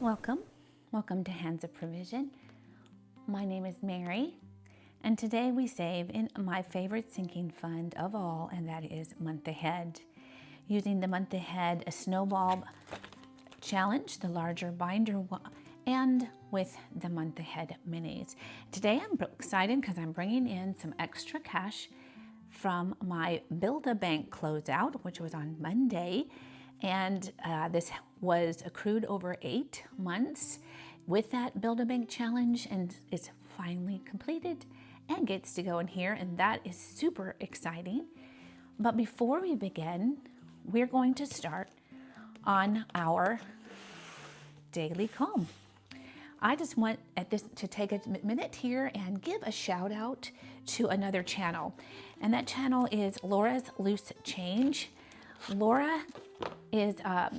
Welcome. Welcome to Hands of Provision. My name is Mary, and today we save in my favorite sinking fund of all, and that is Month Ahead. Using the Month Ahead a snowball challenge, the larger binder one, and with the Month Ahead minis. Today I'm excited because I'm bringing in some extra cash from my Build-A-Bank closeout, which was on Monday. And this was accrued over 8 months with that Build-A-Bank challenge, and it's finally completed and gets to go in here, and that is super exciting. But before we begin, we're going to start on our daily calm. I just want to take a minute here and give a shout out to another channel, and that channel is Laura's Loose Change. Laura is a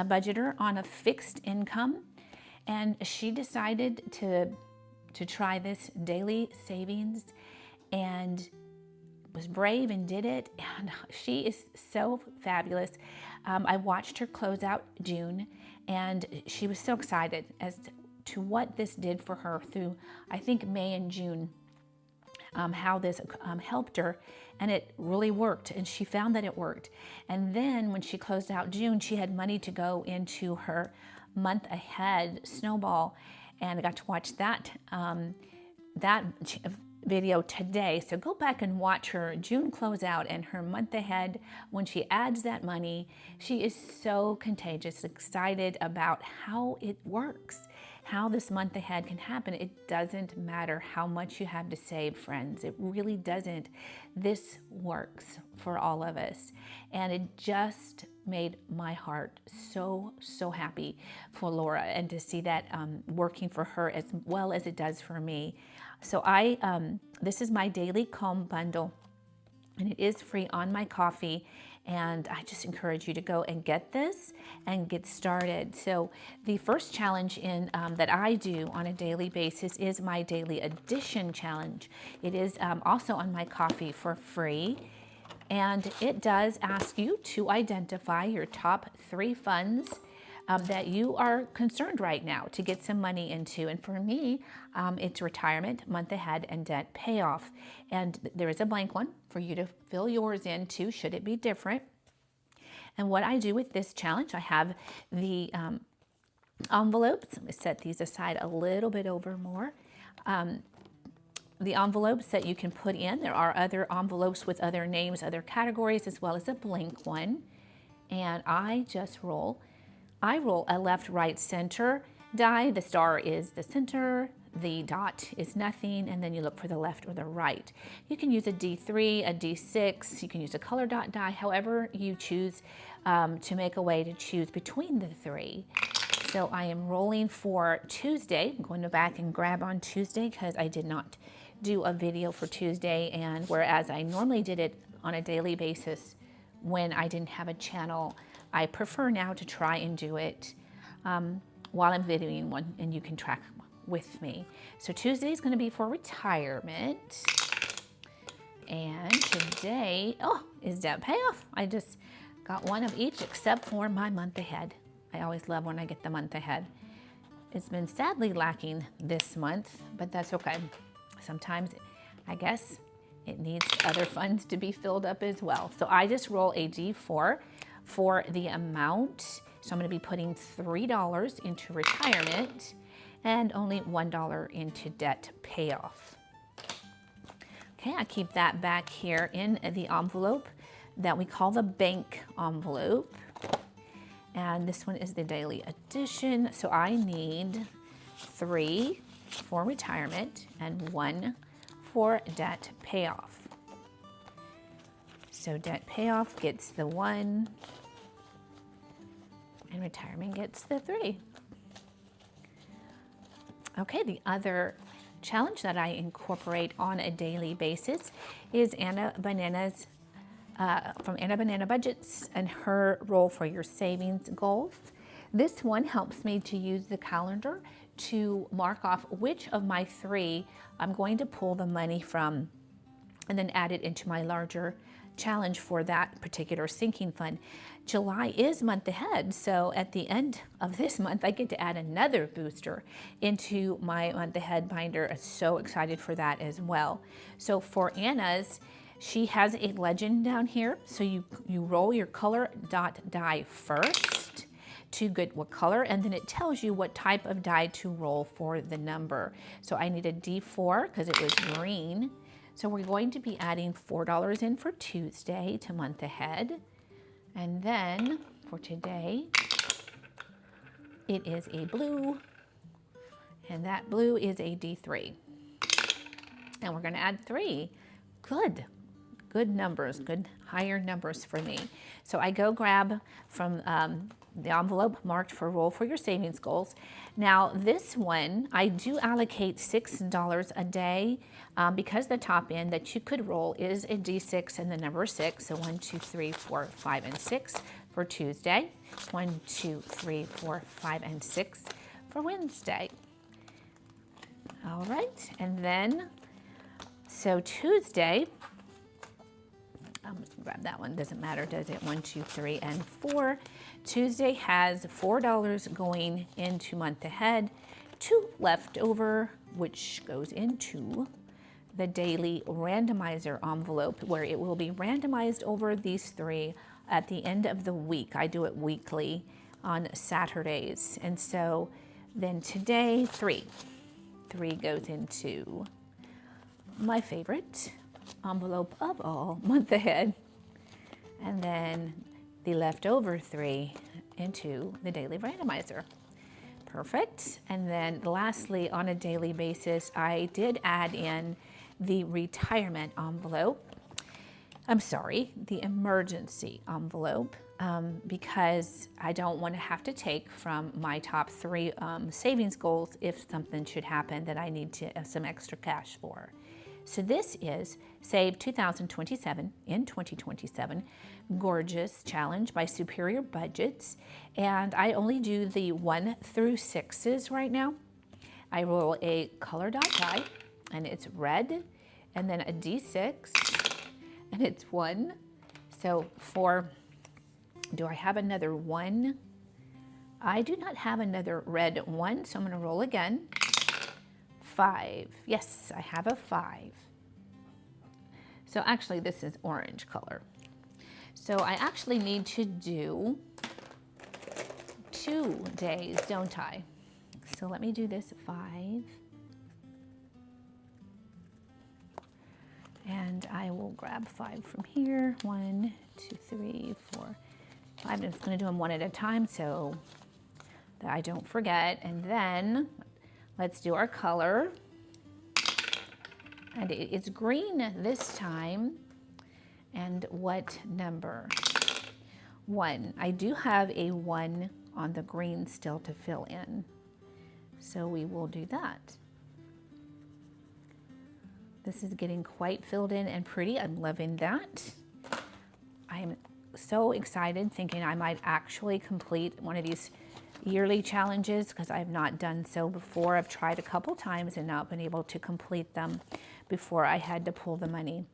budgeter on a fixed income, and she decided to try this daily savings and was brave and did it, and she is so fabulous. I watched her close out June, and she was so excited as to what this did for her through, I think, May and June. How this helped her, and it really worked, and she found that it worked. And then when she closed out June, she had money to go into her Month Ahead snowball, and I got to watch that video today. So go back and watch her June closeout and her Month Ahead. When she adds that money, she is so contagious, excited about how it works, how this Month Ahead can happen. It doesn't matter how much you have to save, friends. It really doesn't. This works for all of us. And it just made my heart so happy for Laura, and to see that working for her as well as it does for me. So this is my daily calm bundle, and it is free on my coffee, and I just encourage you to go and get this and get started. So the first challenge that I do on a daily basis is my daily addition challenge. It is also on my coffee for free, and it does ask you to identify your top 3 funds that you are concerned right now to get some money into. And for me, it's retirement, Month Ahead, and debt payoff. And there is a blank one for you to fill yours in too, should it be different. And what I do with this challenge, I have the envelopes. Let me set these aside a little bit over more. The envelopes that you can put in, there are other envelopes with other names, other categories, as well as a blank one. And I roll a left, right, center die. The star is the center, the dot is nothing, and then you look for the left or the right. You can use a D3, a D6, you can use a color dot die, however you choose to make a way to choose between the 3. So I am rolling for Tuesday. I'm going to back and grab on Tuesday because I did not do a video for Tuesday, and whereas I normally did it on a daily basis when I didn't have a channel, I prefer now to try and do it while I'm videoing one, and you can track with me. So Tuesday is going to be for retirement, and today is debt payoff. I just got one of each except for my Month Ahead. I always love when I get the Month Ahead. It's been sadly lacking this month, but that's okay. Sometimes I guess it needs other funds to be filled up as well. So I just roll a D4 for the amount. So I'm going to be putting $3 into retirement and only $1 into debt payoff. Okay, I keep that back here in the envelope that we call the bank envelope. And this one is the daily addition. So I need 3 for retirement and 1 for debt payoff. So debt payoff gets the 1, and retirement gets the 3. Okay, the other challenge that I incorporate on a daily basis is Anna Banana's from Anna Banana Budgets, and her role for your savings goals. This one helps me to use the calendar to mark off which of my 3 I'm going to pull the money from and then add it into my larger challenge for that particular sinking fund. July is month ahead, so at the end of this month, I get to add another booster into my month ahead binder. I'm so excited for that as well. So for Anna's, she has a legend down here. So you roll your color dot die first to get what color, and then it tells you what type of die to roll for the number. So I need a D4 because it was green. So we're going to be adding $4 in for Tuesday to month ahead. And then for today, it is a blue, and that blue is a D3. And we're gonna add 3. Good numbers, good higher numbers for me. So I go grab from the envelope marked for roll for your savings goals. Now this one, I do allocate $6 a day because the top end that you could roll is a D6 and the number 6. So 1, 2, 3, 4, 5, and 6 for Tuesday. 1, 2, 3, 4, 5, and 6 for Wednesday. All right, and then, so Tuesday, I'm just gonna grab that one, doesn't matter, does it? 1, 2, 3, and 4. Tuesday has $4 going into month ahead, 2 left over, which goes into the daily randomizer envelope, where it will be randomized over these 3 at the end of the week. I do it weekly on Saturdays. And so then today, 3 goes into my favorite envelope of all, month ahead, and then the leftover 3 into the daily randomizer. Perfect. And then lastly, on a daily basis, I did add in the retirement envelope. I'm sorry, the emergency envelope, because I don't want to have to take from my top 3 savings goals if something should happen that I need to some extra cash for. So this is Save 2027 in 2027, Gorgeous Challenge by Superior Budgets. And I only do the 1 through 6s right now. I roll a color dot die, and it's red, and then a D6, and it's 1. So do I have another 1? I do not have another red 1, so I'm gonna roll again. 5. Yes, I have a 5. So actually this is orange color. So I actually need to do 2 days, don't I? So let me do this 5. And I will grab 5 from here. 1, 2, 3, 4, 5. I'm just gonna do them one at a time so that I don't forget. And then let's do our color. And it's green this time. And what number? 1. I do have a 1 on the green still to fill in. So we will do that. This is getting quite filled in and pretty. I'm loving that. I'm so excited, thinking I might actually complete one of these yearly challenges because I've not done so before. I've tried a couple times and not been able to complete them before I had to pull the money.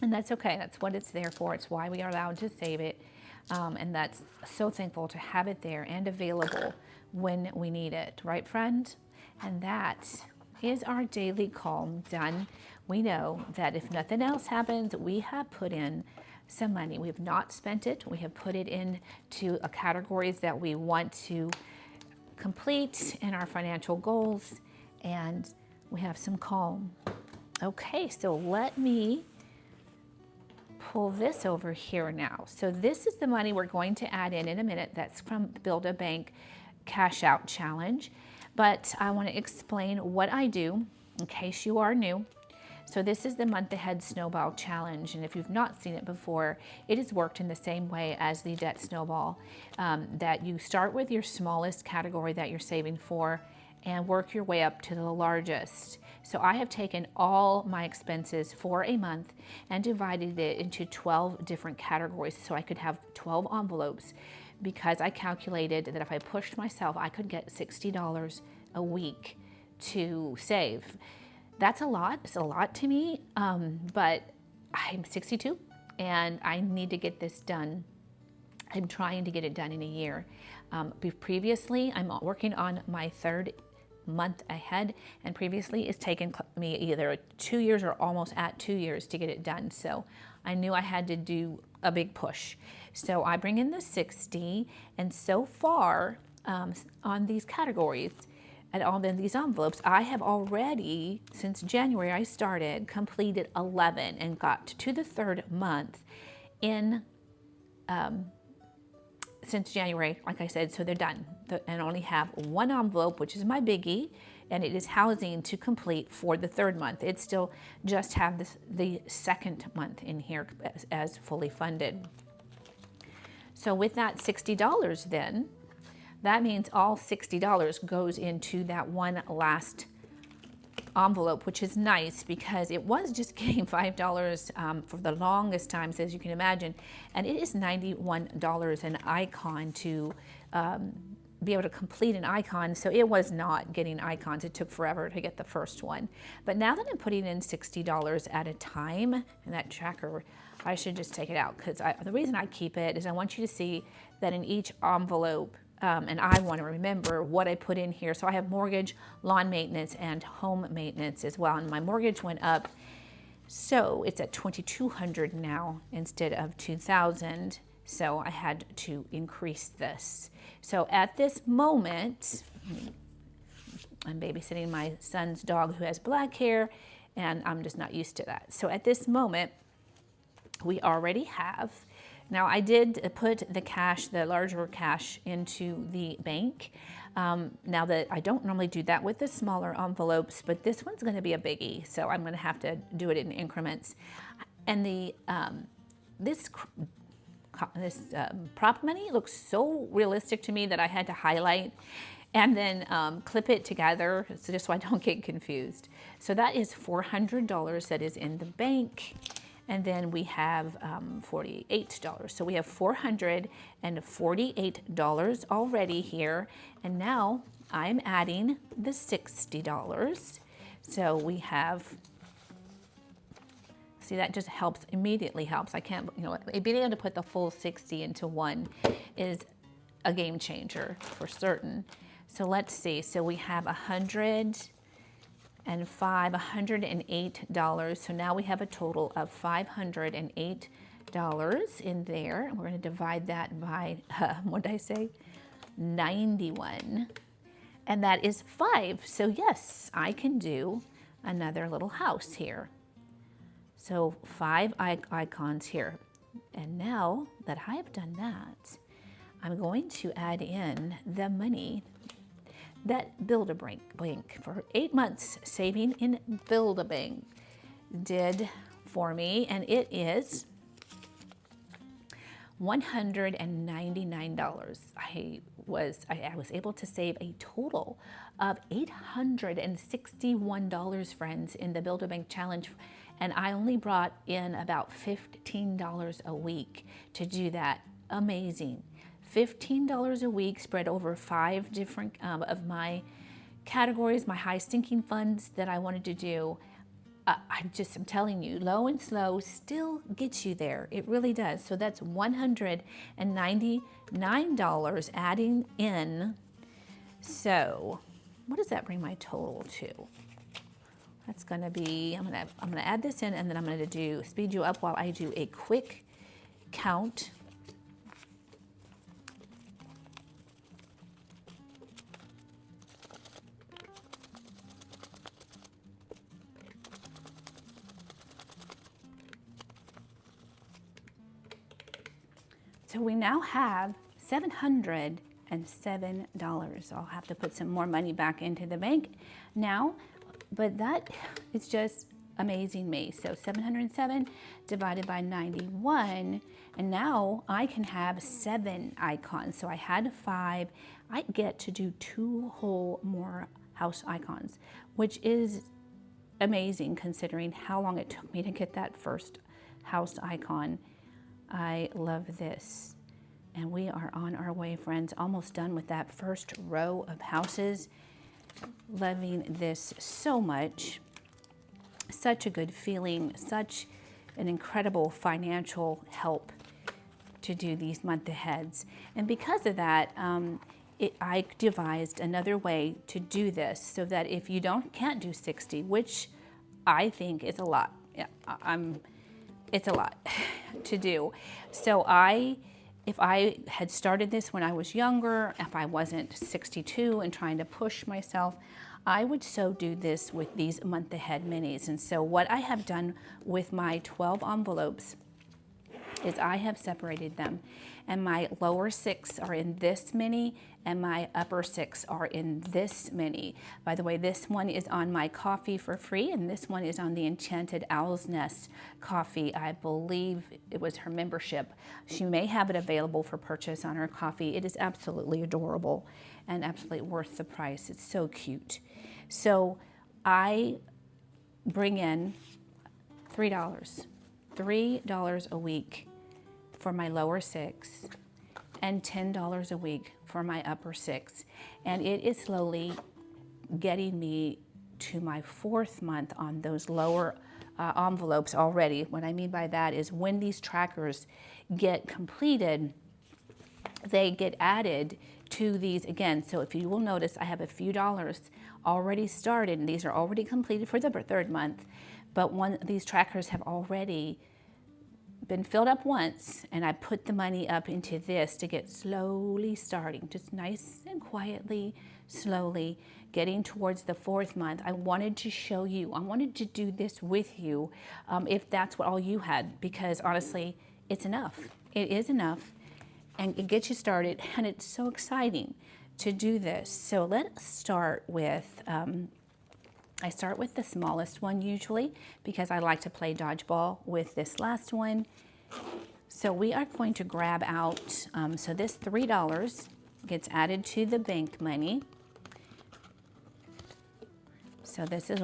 And that's okay. That's what it's there for. It's why we are allowed to save it. And that's so thankful to have it there and available when we need it. Right, friend? And that is our daily calm done. We know that if nothing else happens, we have put in some money. We have not spent it. We have put it into categories that we want to complete in our financial goals, and we have some calm. Okay, so let me pull this over here now. So this is the money we're going to add in a minute. That's from Build a Bank Cash Out Challenge. But I want to explain what I do in case you are new. So this is the month ahead snowball challenge, and if you've not seen it before, it has worked in the same way as the debt snowball, that you start with your smallest category that you're saving for and work your way up to the largest. So I have taken all my expenses for a month and divided it into 12 different categories so I could have 12 envelopes, because I calculated that if I pushed myself, I could get $60 a week to save. That's a lot. It's a lot to me, but I'm 62. and I need to get this done. I'm trying to get it done in a year. Previously, I'm working on my third month ahead, and previously it's taken me either 2 years or almost at 2 years to get it done. So I knew I had to do a big push. So I bring in the 60, and so far on these categories and all these envelopes, I have already, since January I started, completed 11 and got to the third month in since January, like I said, so they're done. And only have one envelope, which is my biggie, and it is housing to complete for the third month. It still just have the second month in here as fully funded. So with that $60 then, that means all $60 goes into that one last envelope, which is nice because it was just getting $5 for the longest times, as you can imagine, and it is $91 an icon to be able to complete an icon. So it was not getting icons. It took forever to get the first one. But now that I'm putting in $60 at a time, and that tracker, I should just take it out, because the reason I keep it is I want you to see that in each envelope, and I want to remember what I put in here. So I have mortgage, lawn maintenance, and home maintenance as well. And my mortgage went up, so it's at $2,200 now instead of $2,000. So I had to increase this. So at this moment, I'm babysitting my son's dog who has black hair, and I'm just not used to that. So at this moment, we already have. Now I did put the cash, the larger cash, into the bank. Now that I don't normally do that with the smaller envelopes, but this one's going to be a biggie, so I'm going to have to do it in increments. And the this prop money looks so realistic to me that I had to highlight and then clip it together, so just so I don't get confused. So that is $400 that is in the bank. And then we have $48. So we have $448 already here. And now I'm adding the $60. So we have, see, that just helps, immediately helps. I can't, being able to put the full 60 into one is a game changer for certain. So let's see, so we have $108. So now we have a total of $508 in there. And we're going to divide that by, what did I say? 91. And that is 5. So yes, I can do another little house here. So 5 icons here. And now that I have done that, I'm going to add in the money that Build-A-Bank for 8 months saving in Build-A-Bank did for me, and it is $199. I was able to save a total of $861, friends, in the Build-A-Bank challenge, and I only brought in about $15 a week to do that. Amazing. $15 a week spread over 5 different of my categories, my high sinking funds that I wanted to do. I'm telling you, low and slow still gets you there. It really does. So that's $199 adding in. So what does that bring my total to? That's gonna be, I'm gonna add this in, and then I'm gonna speed you up while I do a quick count. So we now have $707. I'll have to put some more money back into the bank now, but that is just amazing me. So 707 divided by 91, and now I can have 7 icons. So I had 5. I get to do 2 whole more house icons, which is amazing considering how long it took me to get that first house icon. I love this. And we are on our way, friends, almost done with that first row of houses. Loving this so much. Such a good feeling, such an incredible financial help to do these month aheads. And because of that, I devised another way to do this so that if you can't do 60, which I think is a lot, yeah, it's a lot to do. So if I had started this when I was younger, if I wasn't 62 and trying to push myself, I would so do this with these month ahead minis. And so what I have done with my 12 envelopes is I have separated them, and my lower 6 are in this mini and my upper 6 are in this mini. By the way, this one is on my coffee for free, and this one is on the Enchanted Owl's Nest coffee. I believe it was her membership. She may have it available for purchase on her coffee. It is absolutely adorable and absolutely worth the price. It's so cute. So I bring in $3 a week for my lower 6 and $10 a week for my upper 6. And it is slowly getting me to my 4th month on those lower envelopes already. What I mean by that is when these trackers get completed, they get added to these again. So if you will notice, I have a few dollars already started, and these are already completed for the 3rd month. But these trackers have already been filled up once, and I put the money up into this to get slowly starting, just nice and quietly, slowly getting towards the 4th month. I wanted to show you, I wanted to do this with you if that's what all you had, because honestly, it's enough. It is enough, and it gets you started, and it's so exciting to do this. So let's start with, I start with the smallest one usually because I like to play dodgeball with this last one. So we are going to grab out, so this $3 gets added to the bank money. So this is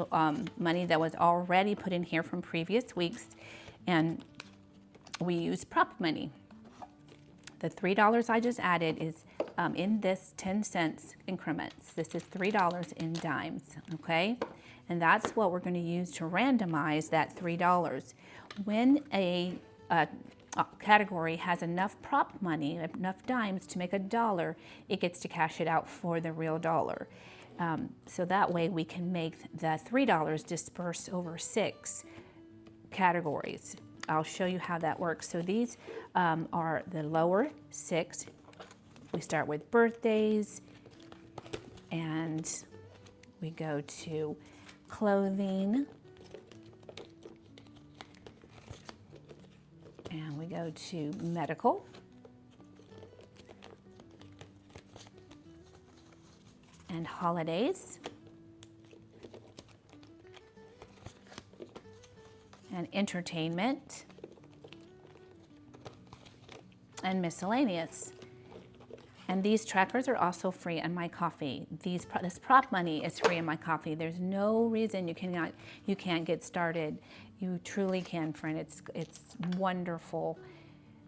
money that was already put in here from previous weeks, and we use prop money. The $3 I just added is in this 10 cents increments. This is $3 in dimes, okay? And that's what we're going to use to randomize that $3. When a category has enough prop money, enough dimes to make $1, it gets to cash it out for the real dollar. So that way we can make the $3 disperse over 6 categories. I'll show you how that works. So these are the lower 6. We start with birthdays, and we go to clothing, and we go to medical, and holidays, and entertainment, and miscellaneous. And these trackers are also free on my coffee. This prop money is free on my coffee. There's no reason you can't get started. You truly can, friend. It's wonderful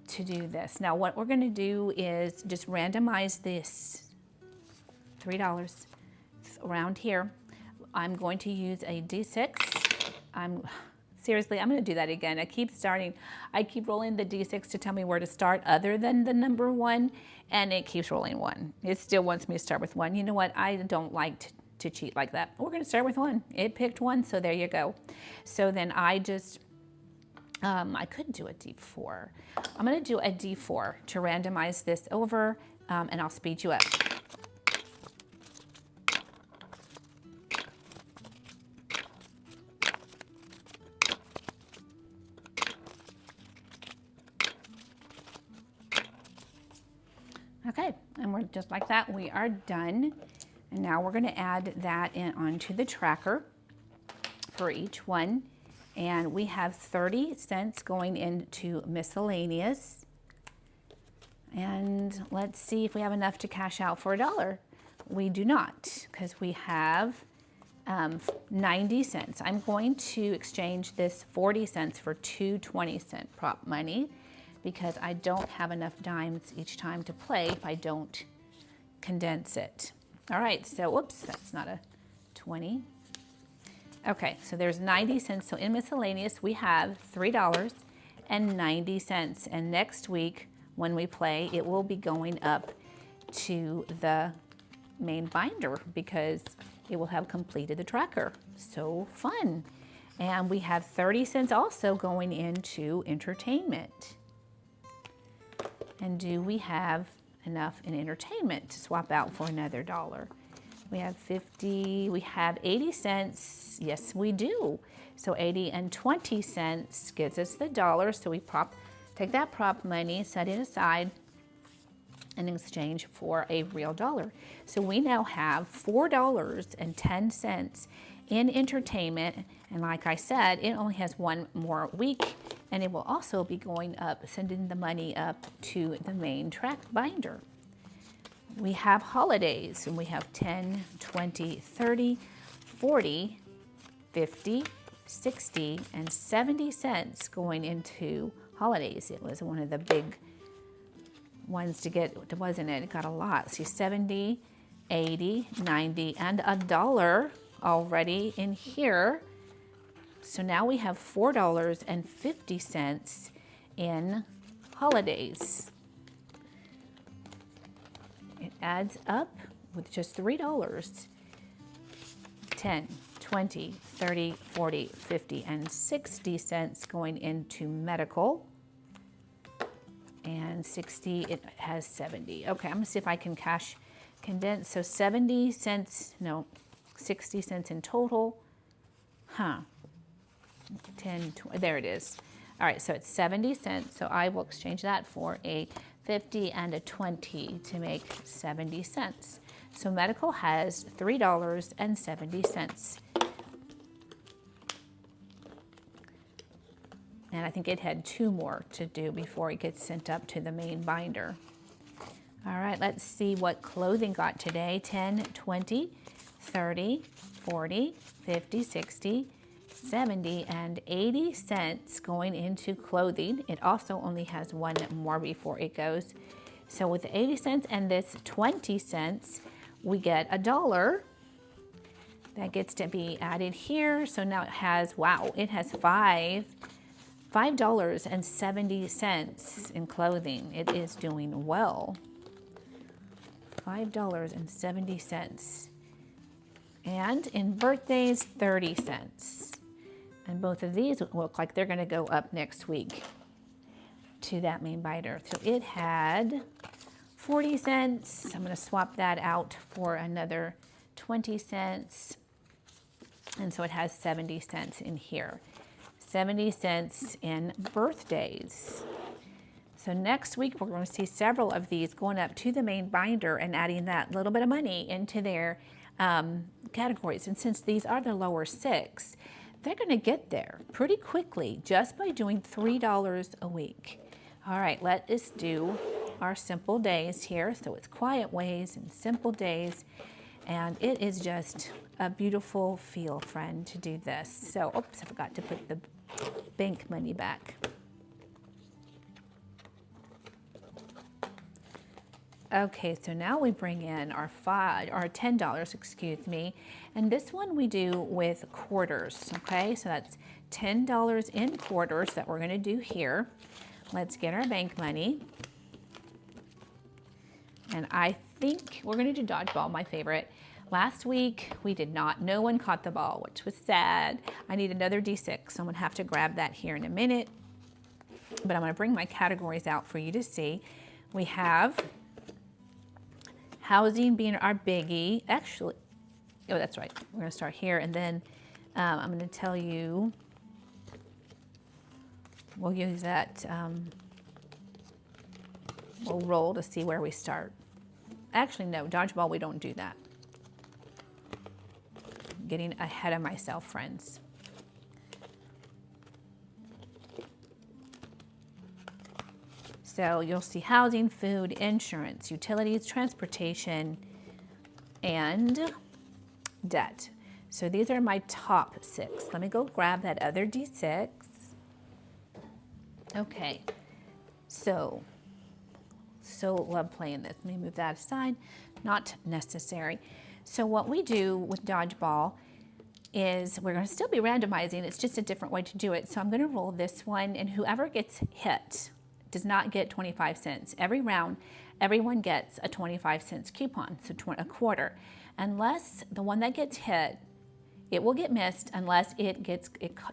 to do this. Now what we're gonna do is just randomize this $3 around here. I'm going to use a D6. Seriously, I'm gonna do that again. I keep rolling the D6 to tell me where to start other than the number 1, and it keeps rolling 1. It still wants me to start with 1. You know what, I don't like to cheat like that. We're gonna start with 1. It picked 1, so there you go. So then I just, I could do a D4. I'm gonna do a D4 to randomize this over, and I'll speed you up. Okay, and we're just like that, we are done. And now we're gonna add that in onto the tracker for each one. And we have 30 cents going into miscellaneous. And let's see if we have enough to cash out for $1. We do not, because we have 90 cents. I'm going to exchange this 40 cents for 2 20-cent prop money, because I don't have enough dimes each time to play if I don't condense it. All right, so whoops, that's not a 20. Okay, so there's 90 cents. So in miscellaneous, we have $3.90. And next week, when we play, it will be going up to the main binder because it will have completed the tracker. So fun. And we have 30 cents also going into entertainment. And do we have enough in entertainment to swap out for another dollar? We have 50, we have 80 cents. Yes, we do. So 80 and 20 cents gives us the dollar. So we take that prop money, set it aside in exchange for a real dollar. So we now have $4.10 in entertainment. And like I said, it only has one more week, and it will also be going up, sending the money up to the main track binder. We have holidays, and we have 10, 20, 30, 40, 50, 60, and 70 cents going into holidays. It was one of the big ones to get, wasn't it? It got a lot. See, 70, 80, 90, and a dollar already in here. So now we have $4.50 in holidays. It adds up with just $3. 10, 20, 30, 40, 50, and 60 cents going into medical. And 60, it has 70. Okay, I'm gonna see if I can condense. So 70 cents, no, 60 cents in total. 10, 20, there it is. All right, so it's 70 cents. So I will exchange that for a 50 and a 20 to make 70 cents. So medical has $3.70. And I think it had 2 more to do before it gets sent up to the main binder. All right, let's see what clothing got today. 10, 20, 30, 40, 50, 60, 70, and 80 cents going into clothing. It also only has one more before it goes. So with the 80 cents and this 20 cents, we get a dollar. That gets to be added here. So now it has, wow, it has $5.70 in clothing. It is doing well. $5.70. And in birthdays, 30 cents. And both of these look like they're gonna go up next week to that main binder. So it had 40 cents. I'm gonna swap that out for another 20 cents. And so it has 70 cents in here. 70 cents in birthdays. So next week, we're going to see several of these going up to the main binder and adding that little bit of money into their categories. And since these are the lower 6, they're going to get there pretty quickly just by doing $3 a week. All right, let us do our simple days here. So it's quiet ways and simple days. And it is just a beautiful feel, friend, to do this. So, oops, I forgot to put the bank money back. Okay, so now we bring in our $10, excuse me, and this one we do with quarters, okay? So that's $10 in quarters that we're gonna do here. Let's get our bank money. And I think we're gonna do dodgeball, my favorite. Last week, we did not, no one caught the ball, which was sad. I need another D6, so I'm gonna have to grab that here in a minute. But I'm gonna bring my categories out for you to see. We have housing being our biggie. Actually, oh, that's right. We're gonna start here, and then I'm gonna tell you, we'll use that, we'll roll to see where we start. Actually, no, dodgeball, we don't do that. I'm getting ahead of myself, friends. So you'll see housing, food, insurance, utilities, transportation, and debt. So these are my top 6. Let me go grab that other D6. Okay, so love playing this. Let me move that aside, not necessary. So what we do with dodgeball, is we're going to still be randomizing. It's just a different way to do it. So I'm going to roll this one, and whoever gets hit does not get 25 cents. Every round, everyone gets a 25 cents coupon, so a quarter. Unless the one that gets hit, it will get missed unless it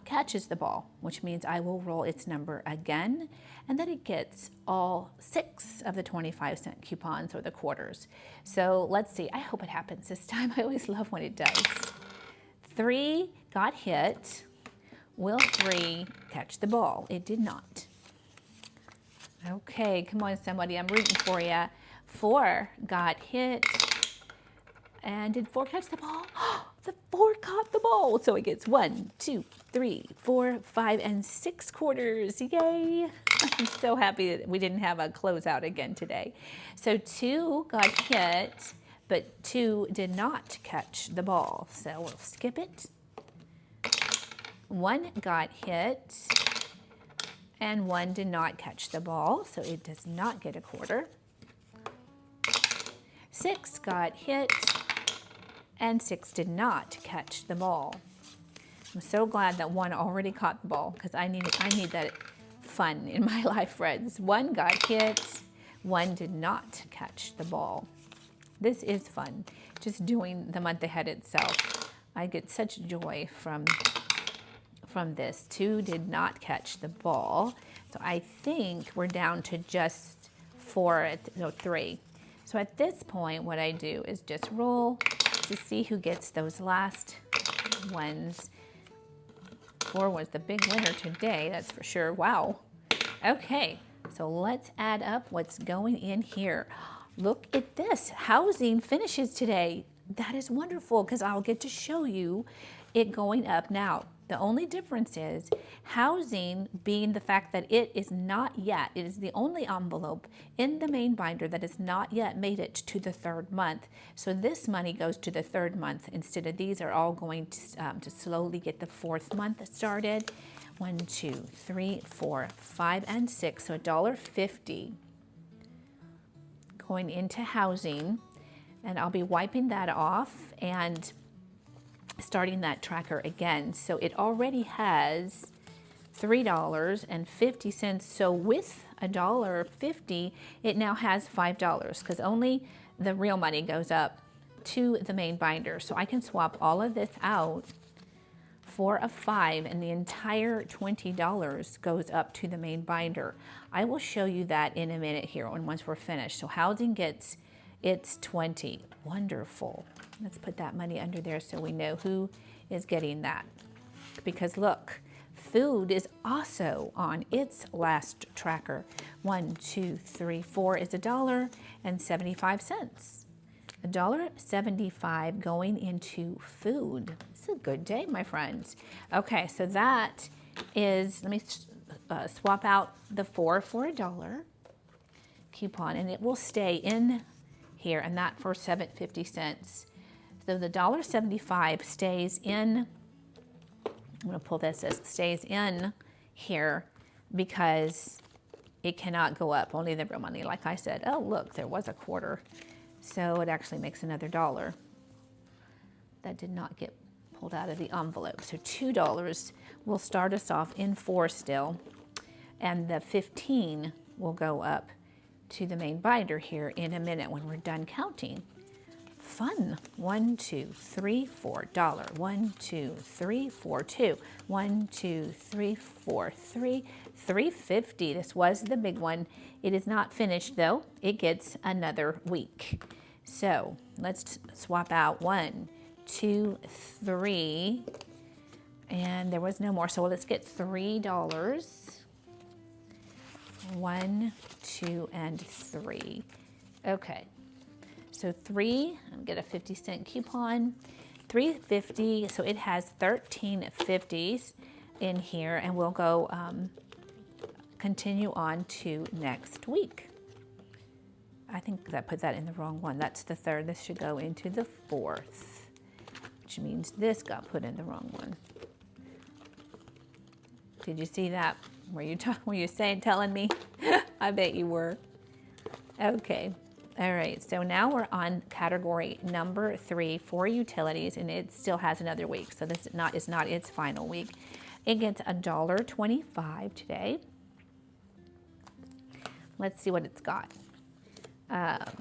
catches the ball, which means I will roll its number again, and then it gets all 6 of the 25-cent coupons or the quarters. So let's see. I hope it happens this time. I always love when it does. 3 got hit. Will 3 catch the ball? It did not. Okay, come on, somebody. I'm rooting for you. 4 got hit. And did 4 catch the ball? The 4 caught the ball. So it gets 1, 2, 3, 4, 5, and 6 quarters. Yay. I'm so happy that we didn't have a closeout again today. So 2 got hit, but 2 did not catch the ball. So we'll skip it. 1 got hit, and 1 did not catch the ball. So it does not get a quarter. 6 got hit, and 6 did not catch the ball. I'm so glad that 1 already caught the ball, because I need that fun in my life, friends. 1 got hit, 1 did not catch the ball. This is fun, just doing the month ahead itself. I get such joy from this. 2 did not catch the ball, so I think we're down to just 3. So at this point, what I do is just roll to see who gets those last ones. 4 was the big winner today, that's for sure. Wow. Okay, so let's add up what's going in here. Look at this. Housing finishes today. That is wonderful, because I'll get to show you it going up now. The only difference is housing being the fact that it is not yet, it is the only envelope in the main binder that has not yet made it to the 3rd month. So this money goes to the 3rd month instead of these are all going to slowly get the 4th month started. 1, 2, 3, 4, 5, and 6. So $1.50 going into housing. And I'll be wiping that off and starting that tracker again. So it already has $3.50. So with $1.50, it now has $5, because only the real money goes up to the main binder. So I can swap all of this out for a 5, and the entire $20 goes up to the main binder. I will show you that in a minute here once we're finished. So housing gets its 20. Wonderful. Let's put that money under there so we know who is getting that. Because look, food is also on its last tracker. 1, 2, 3, 4 is $1.75. $1.75 going into food. It's a good day, my friends. Okay, so that is, let me swap out the 4 for $1 coupon, and it will stay in here, and that for 50 cents. So the $1.75 stays in, I'm gonna pull this, it stays in here because it cannot go up, only the real money, like I said. Oh, look, there was a quarter. So it actually makes another $1. That did not get pulled out of the envelope. So $2 will start us off in 4 still, and the 15 will go up to the main binder here in a minute when we're done counting. Fun. 1, 2, 3, $4. 1, 2, 3, 4, 2. 1, 2, 3, 4, 3. $3.50. This was the big one. It is not finished though. It gets another week. So let's swap out 1, 2, 3, and there was no more. So let's get $3. 1, 2, and 3. Okay. So 3, I'll get a 50-cent coupon. $3.50, so it has 13 50s in here, and we'll go continue on to next week. I think that put that in the wrong one. That's the 3rd. This should go into the 4th, which means this got put in the wrong one. Did you see that? Were you telling me? I bet you were. Okay. All right, so now we're on category number 3 for utilities, and it still has another week, so this is not its final week. It gets $1.25 today. Let's see what it's got.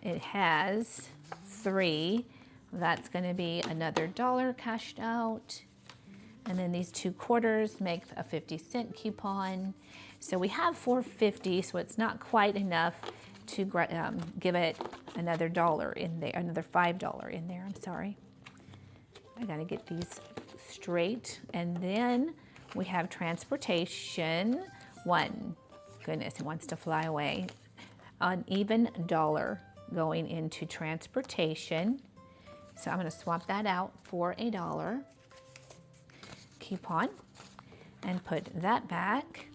It has 3. That's going to be another $1 cashed out. And then these 2 quarters make a 50-cent coupon. So we have $4.50, so it's not quite enough to give it another $1 in there, another $5 in there, I'm sorry. I gotta get these straight. And then we have transportation. Goodness, it wants to fly away. An even $1 going into transportation. So I'm gonna swap that out for a $1 coupon and put that back.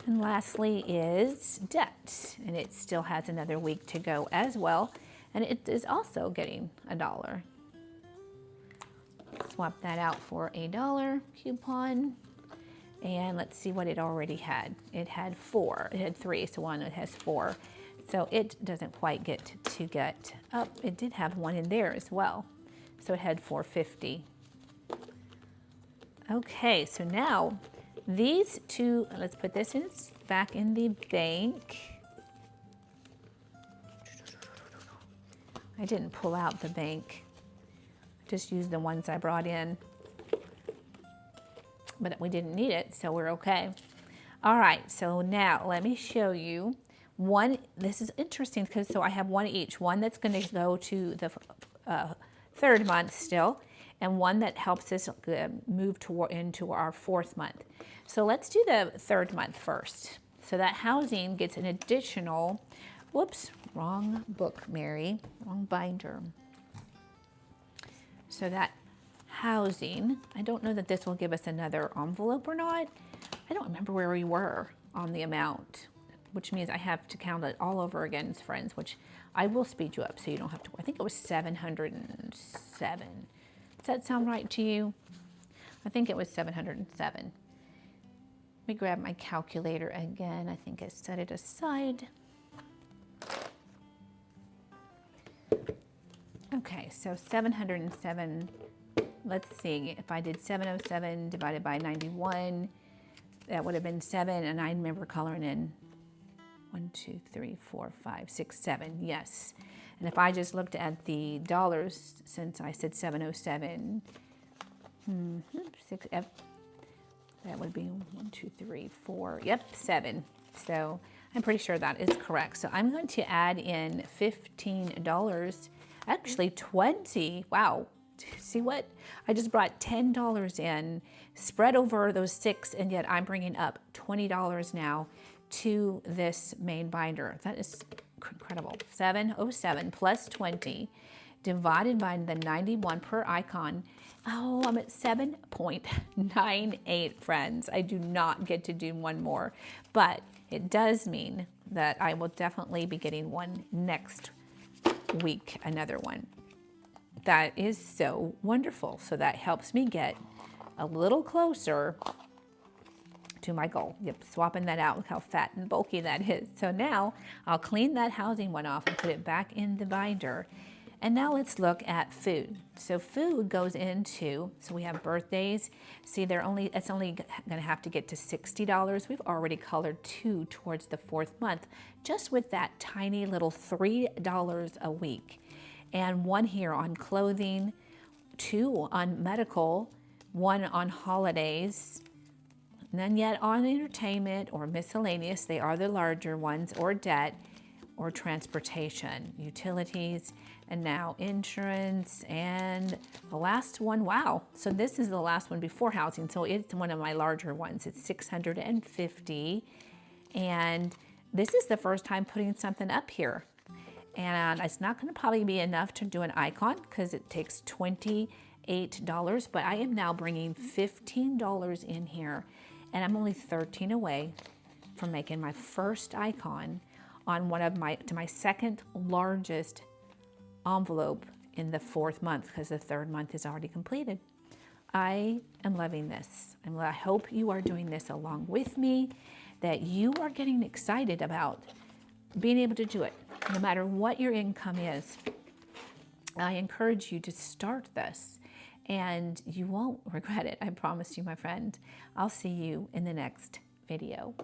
And lastly is debt, and it still has another week to go as well, and it is also getting a $1. Swap that out for a $1 coupon, and let's see what it already had. It had 4, it had 3, so one it has 4. So it doesn't quite get up. It did have 1 in there as well, so it had $4.50. Okay, so now these 2, let's put this back in the bank. I didn't pull out the bank. Just used the ones I brought in. But we didn't need it, so we're okay. All right, so now let me show you one. This is interesting because so I have 1 each. One that's going to go to the 3rd month still, and one that helps us move into our 4th month. So let's do the 3rd month first. So that housing gets an additional, whoops, wrong book, Mary, wrong binder. So that housing, I don't know that this will give us another envelope or not. I don't remember where we were on the amount, which means I have to count it all over again, friends, which I will speed you up so you don't have to. I think it was 707. Does that sound right to you? I think it was 707. Let me grab my calculator again. I think I set it aside. Okay, so 707. Let's see, if I did 707 divided by 91, that would have been 7, and I remember coloring in 1, 2, 3, 4, 5, 6, 7, yes. And if I just looked at the dollars, since I said 707, 6, that would be 1, 2, 3, 4, yep, 7. So I'm pretty sure that is correct. So I'm going to add in $15, actually 20, wow. See what? I just brought $10 in, spread over those 6, and yet I'm bringing up $20 now to this main binder. That is incredible. 707 plus 20 divided by the 91 per icon. Oh, I'm at 7.98, friends. I do not get to do one more, but it does mean that I will definitely be getting one next week, another one. That is so wonderful. So that helps me get a little closer to my goal. Yep, swapping that out. Look how fat and bulky that is. So now I'll clean that housing one off and put it back in the binder. And now let's look at food. So food goes into, so we have birthdays. See, it's only gonna have to get to $60. We've already colored 2 towards the 4th month, just with that tiny little $3 a week. And 1 here on clothing, 2 on medical, 1 on holidays, none yet on entertainment or miscellaneous. They are the larger ones, or debt, or transportation, utilities, and now insurance. And the last one, wow. So this is the last one before housing. So it's one of my larger ones. It's $650. And this is the first time putting something up here. And it's not gonna probably be enough to do an icon because it takes $28, but I am now bringing $15 in here, and I'm only 13 away from making my first icon on one of my 2nd largest envelope in the 4th month, because the 3rd month is already completed. I am loving this. I hope you are doing this along with me, that you are getting excited about being able to do it. No matter what your income is, I encourage you to start this, and you won't regret it. I promise you, my friend. I'll see you in the next video.